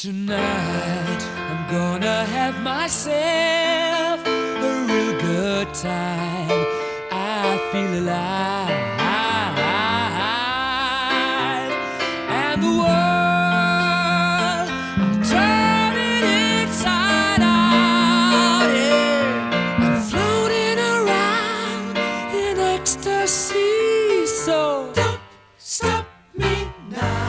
Tonight I'm gonna have myself a real good time. I feel alive, and the world I'm turning inside out. Yeah, I'm floating around in ecstasy. So don't stop me now.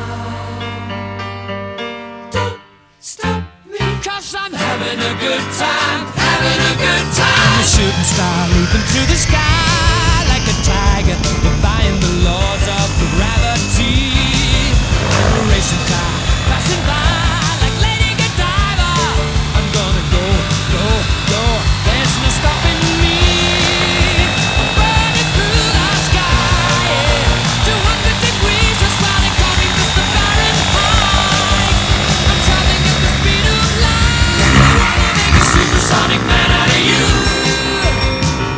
Cause I'm having a good time, having a good time. I'm a shooting star leaping through the sky like a tiger, defying the laws of gravity. I'm a racing car passing by like Lady Godiva. I'm gonna go, go, go. There's no stopping me. I'm burning through the sky, yeah. 200 degrees, that's why they call me Mr. Fahrenheit. I'm traveling at the speed of supersonic man out of you.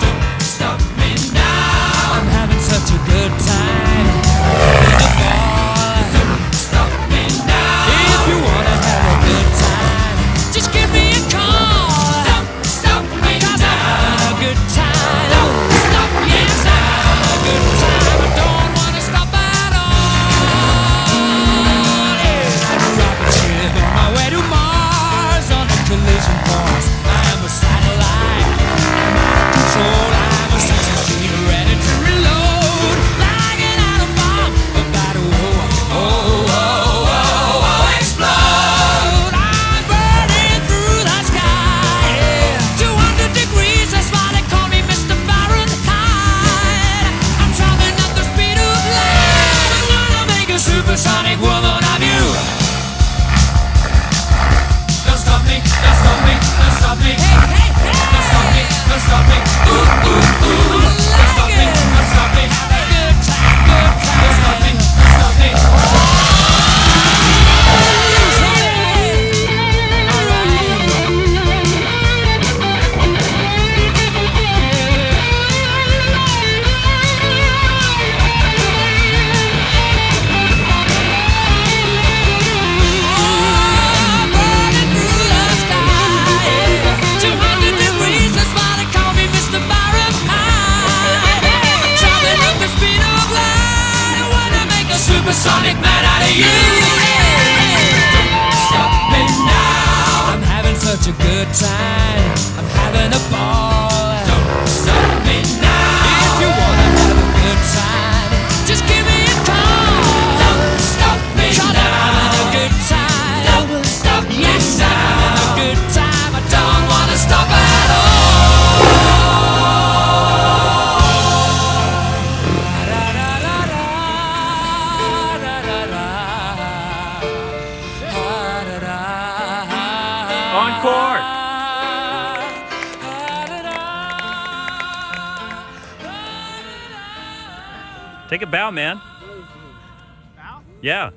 Don't stop me now. I'm having such a good time. Don't stop me now. If you wanna have a good time, just give me a call. Don't stop me now. 'Cause I'm having a good time. Don't stop me now. Yes, I'm having a good time. I don't wanna stop at all. Yeah. I'm a rocket ship on my way to Mars on a collision course. I'm a satellite, I'm out of control. I'm a sex machine ready to reload, like an atom bomb about to explode. I'm burning through the sky, yeah. 200 degrees, that's why they call me Mr. Fahrenheit. I'm traveling at the speed of light. I'm gonna make a supersonic woman of you. Don't stop me, don't stop me, don't stop me. Hey, hey, hey. Don't stop me, don't stop me. Ooh, ooh, ooh. Don't stop me, don't stop me. Have a good time, good time. Don't stop me, don't stop me. Supersonic man out of you. Don't stop me now. I'm having such a good time. I'm having a ball. Don't stop me now. If you wanna have a good time, just give me a call. Don't stop me now. 'Cause I'm having a good time. Don't stop me now. Yes, I'm having a good time. I don't wanna stop at all. Encore! Take a bow, man. Bow? Yeah.